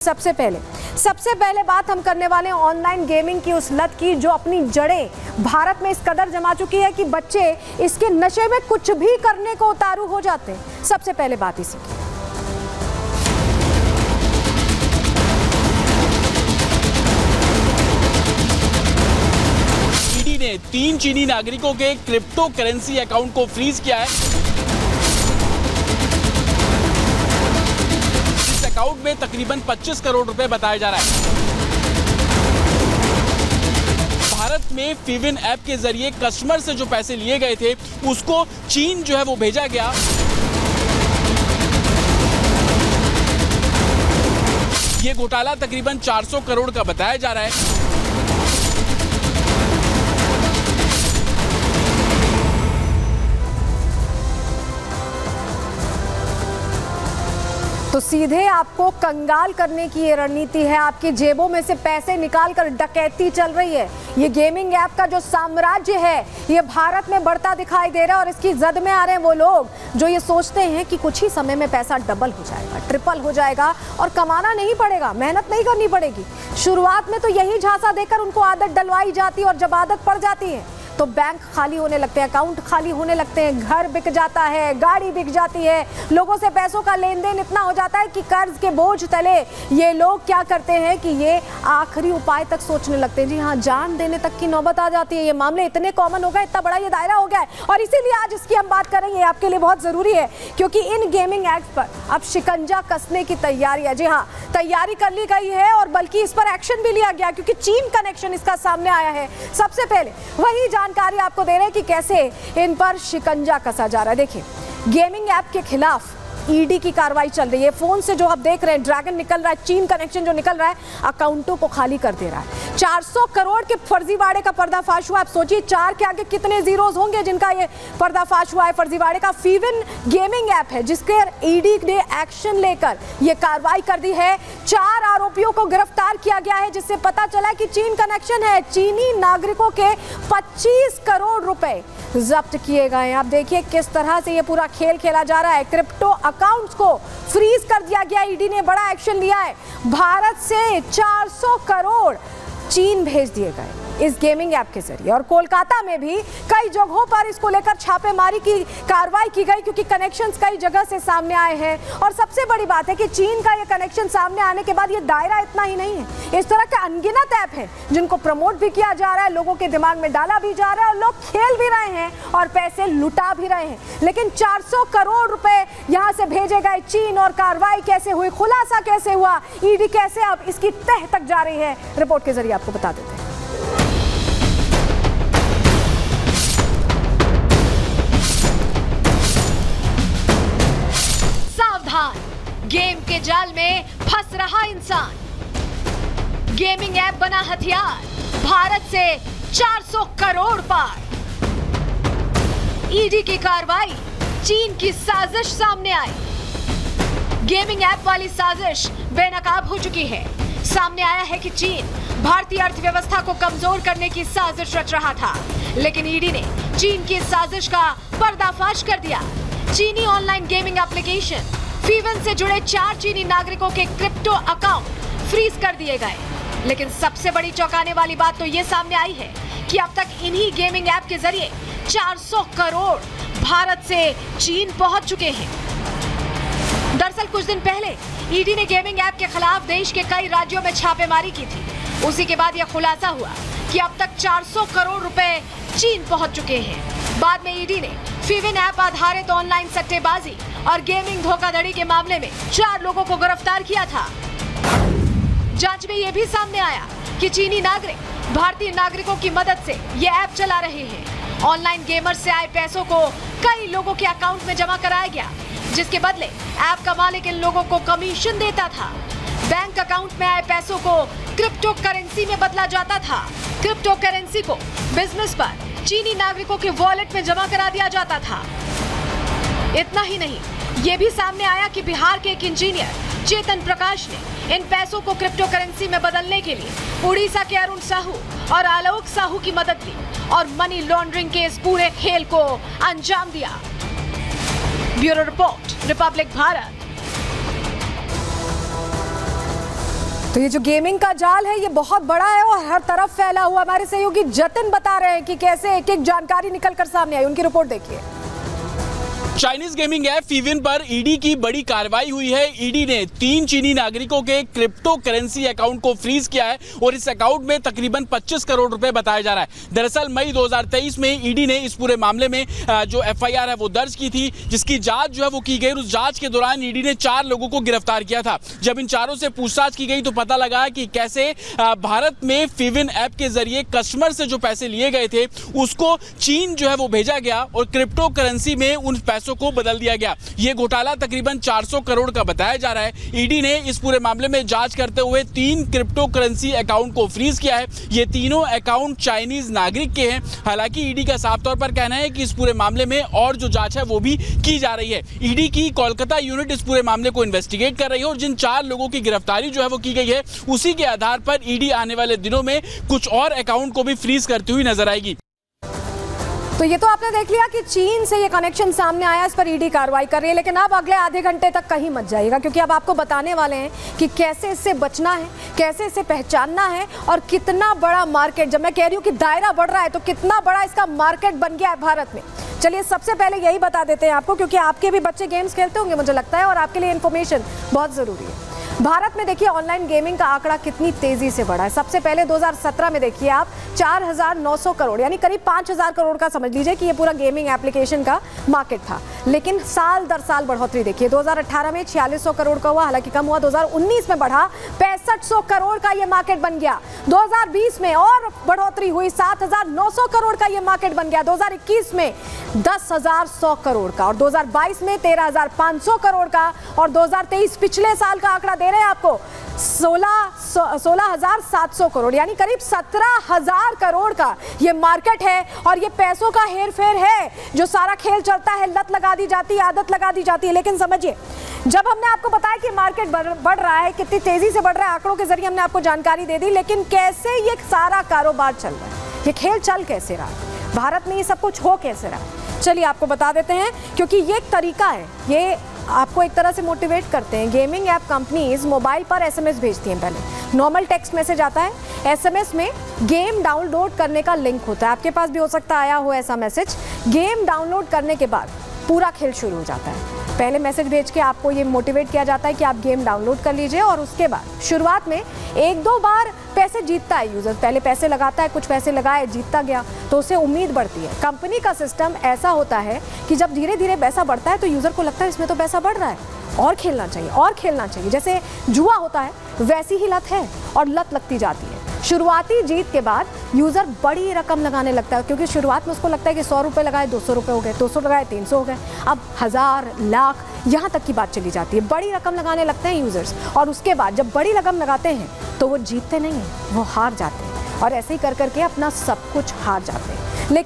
सबसे पहले बात हम करने वाले हैं ऑनलाइन गेमिंग की, उस लत की जो अपनी जड़ें भारत में इस कदर जमा चुकी है कि बच्चे इसके नशे में कुछ भी करने को उतारू हो जाते हैं। सबसे पहले बात इसी की। ईडी ने 3 चीनी नागरिकों के क्रिप्टो करेंसी अकाउंट को फ्रीज किया है। अकाउंट में तकरीबन 25 करोड़ रुपए बताया जा रहा है। भारत में फीविन ऐप के जरिए कस्टमर से जो पैसे लिए गए थे उसको चीन जो है वो भेजा गया। ये घोटाला तकरीबन 400 करोड़ का बताया जा रहा है। तो सीधे आपको कंगाल करने की ये रणनीति है। आपकी जेबों में से पैसे निकालकर डकैती चल रही है। ये गेमिंग ऐप का जो साम्राज्य है ये भारत में बढ़ता दिखाई दे रहा है और इसकी जद में आ रहे हैं वो लोग जो ये सोचते हैं कि कुछ ही समय में पैसा डबल हो जाएगा, ट्रिपल हो जाएगा और कमाना नहीं पड़ेगा, मेहनत नहीं करनी पड़ेगी। शुरुआत में तो यही झांसा देकर उनको आदत डलवाई जाती है और जब आदत पड़ जाती है तो बैंक खाली होने लगते हैं, अकाउंट खाली होने लगते हैं, घर बिक जाता है, गाड़ी बिक जाती है, लोगों से पैसों का लेन देन इतना हो जाता है कि कर्ज के बोझ तले ये लोग क्या करते हैं कि ये आखिरी उपाय तक सोचने लगते हैं। जी हाँ, जान देने तक की नौबत आ जाती है। ये मामले इतने कॉमन हो गए, इतना बड़ा ये दायरा हो गया है और इसीलिए आज इसकी हम बात कर रहे हैं। ये आपके लिए बहुत जरूरी है क्योंकि इन गेमिंग ऐप्स पर अब शिकंजा कसने की तैयारी है। जी हाँ, तैयारी कर ली गई है और बल्कि इस पर एक्शन भी लिया गया क्योंकि चीन कनेक्शन इसका सामने आया है। सबसे पहले वही जानकारी आपको दे रहे हैं कि कैसे इन पर शिकंजा कसा जा रहा है। देखिए, गेमिंग ऐप के खिलाफ ईडी की कार्रवाई चल रही है। फोन से जो आप देख रहे हैं ड्रैगन निकल रहा है, चीन कनेक्शन जो निकल रहा है अकाउंटों को खाली कर दे रहा है। 400 करोड़ के फर्जीवाड़े का पर्दाफाश हुआ। आप सोचिए 4 के आगे कितने जीरोस होंगे जिनका ये पर्दाफाश हुआ है। फर्जीवाड़े का फीविन गेमिंग ऐप है जिसके ईडी ने एक्शन लेकर ये कार्रवाई कर दी है। 4 आरोपियों को गिरफ्तार किया गया है जिससे पता चला कि चीन कनेक्शन है। चीनी नागरिकों के 25 करोड़ रुपए जब्त किए गए हैं। आप देखिए किस तरह से ये पूरा खेल खेला जा रहा है। क्रिप्टो अकाउंट्स को फ्रीज कर दिया गया। ईडी ने बड़ा एक्शन लिया है। भारत से 400 करोड़ चीन भेज दिए गए इस गेमिंग ऐप के जरिए और कोलकाता में भी कई जगहों पर इसको लेकर छापेमारी की कार्रवाई की गई क्योंकि कनेक्शंस कई जगह से सामने आए हैं। और सबसे बड़ी बात है कि चीन का ये कनेक्शन सामने आने के बाद ये दायरा इतना ही नहीं है, इस तरह के अनगिनत ऐप हैं जिनको प्रमोट भी किया जा रहा है, लोगों के दिमाग में डाला भी जा रहा है और लोग खेल भी रहे हैं और पैसे लुटा भी रहे हैं। लेकिन 400 करोड़ रुपए यहाँ से भेजे गए चीन और कार्रवाई कैसे हुई, खुलासा कैसे हुआ, ईडी कैसे अब इसकी तह तक जा रही है, रिपोर्ट के जरिए आपको बता देते हैं। गेम के जाल में फंस रहा इंसान। गेमिंग ऐप बना हथियार, भारत से 400 करोड़ पार। ईडी की कार्रवाई, चीन की साजिश सामने आई। गेमिंग ऐप वाली साजिश बेनकाब हो चुकी है। सामने आया है कि चीन भारतीय अर्थव्यवस्था को कमजोर करने की साजिश रच रहा था, लेकिन ईडी ने चीन की साजिश का पर्दाफाश कर दिया। चीनी ऑनलाइन गेमिंग एप्लीकेशन फीवन से जुड़े 4 चीनी नागरिकों के क्रिप्टो अकाउंट फ्रीज कर दिए गए। लेकिन सबसे बड़ी चौंकाने वाली बात तो ये सामने आई है कि अब तक इन्हीं गेमिंग ऐप के जरिए 400 करोड़ भारत से चीन पहुंच चुके हैं। दरअसल कुछ दिन पहले ईडी ने गेमिंग ऐप के खिलाफ देश के कई राज्यों में छापेमारी की थी। उसी के बाद यह खुलासा हुआ कि अब तक 400 करोड़ रुपए चीन पहुंच चुके हैं। बाद में ईडी ने फीविन ऐप आधारित ऑनलाइन सट्टेबाजी और गेमिंग धोखाधड़ी के मामले में 4 लोगों को गिरफ्तार किया था। जांच में यह भी सामने आया कि चीनी नागरिक भारतीय नागरिकों की मदद से ये ऐप चला रहे हैं। ऑनलाइन गेमर से आए पैसों को कई लोगों के अकाउंट में जमा कराया गया, जिसके बदले ऐप का मालिक इन लोगों को कमीशन देता था। बैंक अकाउंट में आए पैसों को क्रिप्टो करेंसी में बदला जाता था। क्रिप्टो करेंसी को बिजनेस पर चीनी नागरिकों के वॉलेट में जमा करा दिया जाता था। इतना ही नहीं, ये भी सामने आया कि बिहार के एक इंजीनियर चेतन प्रकाश ने इन पैसों को क्रिप्टो करेंसी में बदलने के लिए उड़ीसा के अरुण साहू और आलोक साहू की मदद ली और मनी लॉन्ड्रिंग के इस पूरे खेल को अंजाम दिया। Bureau report, Republic Bharat. तो ये जो गेमिंग का जाल है ये बहुत बड़ा है और हर तरफ फैला हुआ। हमारे सहयोगी जतिन बता रहे हैं कि कैसे एक एक जानकारी निकल कर सामने आई, उनकी रिपोर्ट देखिए। चाइनीज गेमिंग ऐप फीविन पर ईडी की बड़ी कार्रवाई हुई है। ईडी ने 3 चीनी नागरिकों के क्रिप्टो करेंसी अकाउंट को फ्रीज किया है और इस अकाउंट में तकरीबन 25 करोड़ रुपए बताया जा रहा है। दरअसल मई 2023 में ईडी ने इस पूरे मामले में जो एफआईआर है वो दर्ज की थी, जिसकी जांच जो है वो की गई। उस जांच के दौरान ईडी ने 4 लोगों को गिरफ्तार किया था। जब इन चारों से पूछताछ की गई तो पता लगा कि कैसे भारत में फीविन ऐप के जरिए कस्टमर से जो पैसे लिए गए थे उसको चीन जो है वो भेजा गया और क्रिप्टो करेंसी में उन पैसों को बदल दिया गया। ये घोटाला तकरीबन 400 करोड़ का बताया जा रहा है। ईडी ने इस पूरे मामले में जांच करते हुए 3 क्रिप्टो करेंसी अकाउंट को फ्रीज किया है। ये तीनों अकाउंट चाइनीज नागरिक के हैं। हालांकि ईडी का साफ तौर पर कहना है कि इस पूरे मामले में और जो जांच है वो भी की जा रही है। ईडी की कोलकाता यूनिट इस पूरे मामले को इन्वेस्टिगेट कर रही है और जिन 4 लोगों की गिरफ्तारी जो है वो की गई है उसी के आधार पर ईडी आने वाले दिनों में कुछ और अकाउंट को भी फ्रीज करती हुई नजर आएगी। तो ये तो आपने देख लिया कि चीन से ये कनेक्शन सामने आया, इस पर ईडी कार्रवाई कर रही है। लेकिन अब अगले आधे घंटे तक कहीं मत जाइएगा, क्योंकि अब आपको बताने वाले हैं कि कैसे इससे बचना है, कैसे इसे पहचानना है और कितना बड़ा मार्केट, जब मैं कह रही हूँ कि दायरा बढ़ रहा है तो कितना बड़ा इसका मार्केट बन गया है भारत में। चलिए सबसे पहले यही बता देते हैं आपको, क्योंकि आपके भी बच्चे गेम्स खेलते होंगे मुझे लगता है, और आपके लिए इन्फॉर्मेशन बहुत ज़रूरी है। भारत में देखिए ऑनलाइन गेमिंग का आंकड़ा कितनी तेजी से बढ़ा है। सबसे पहले 2017 में देखिए आप 4,900 करोड़ यानी करीब 5,000 करोड़ का समझ लीजिए कि ये पूरा गेमिंग एप्लीकेशन का मार्केट था। लेकिन साल दर साल बढ़ोतरी देखिए, 2018 में 4600 करोड़ का हुआ, हालांकि कम हुआ। 2019 में बढ़ा 6500 करोड़ का ये मार्केट बन गया। 2020 में और बढ़ोतरी हुई, 7,900 करोड़ का ये मार्केट बन गया। 2021 में 10,100 करोड़ का और 2022 में 13,500 करोड़ का और 2023 पिछले साल का आंकड़ा दे रहे हैं आपको 16,700 करोड़ यानी करीब 17,000 करोड़ का ये मार्केट है। और ये पैसों का हेर फेर है, जो सारा खेल चलता है, लत लगा दी जाती है, आदत लगा दी जाती है। लेकिन समझिए, जब हमने आपको बताया कि मार्केट बढ़ रहा है, कितनी तेजी से बढ़ रहा है, आंकड़ों के जरिए हमने आपको जानकारी दे दी, लेकिन कैसे ये सारा कारोबार चल रहा है, ये खेल चल कैसे रहा है, भारत में ये सब कुछ हो कैसे रहा है, चलिए आपको बता देते हैं। क्योंकि ये एक तरीका है, ये आपको एक तरह से मोटिवेट करते हैं। गेमिंग ऐप कंपनीज मोबाइल पर एसएमएस भेजती हैं। पहले नॉर्मल टेक्स्ट मैसेज आता है, एसएमएस में गेम डाउनलोड करने का लिंक होता है। आपके पास भी हो सकता है आया हो ऐसा मैसेज। गेम डाउनलोड करने के बाद पूरा खेल शुरू हो जाता है। पहले मैसेज भेज के आपको ये मोटिवेट किया जाता है कि आप गेम डाउनलोड कर लीजिए, और उसके बाद शुरुआत में 1-2 बार पैसे जीतता है यूज़र। पहले पैसे लगाता है, कुछ पैसे लगाए, जीतता गया तो उसे उम्मीद बढ़ती है। कंपनी का सिस्टम ऐसा होता है कि जब धीरे धीरे पैसा बढ़ता है तो यूज़र को लगता है इसमें तो पैसा बढ़ रहा है, और खेलना चाहिए और खेलना चाहिए। जैसे जुआ होता है वैसी ही लत है, और लत लगती जाती है। शुरुआती जीत के बाद यूज़र बड़ी रकम लगाने लगता है, क्योंकि शुरुआत में उसको लगता है कि 100 रुपये लगाए 200 रुपये हो गए, 200 लगाए 300 हो गए, अब 1000 लाख यहाँ तक की बात चली जाती है। बड़ी रकम लगाने लगते हैं यूज़र्स, और उसके बाद जब बड़ी रकम लगाते हैं तो वो जीतते नहीं हैं, वो हार जाते हैं, और ऐसे ही कर करके अपना सब कुछ हार जाते हैं।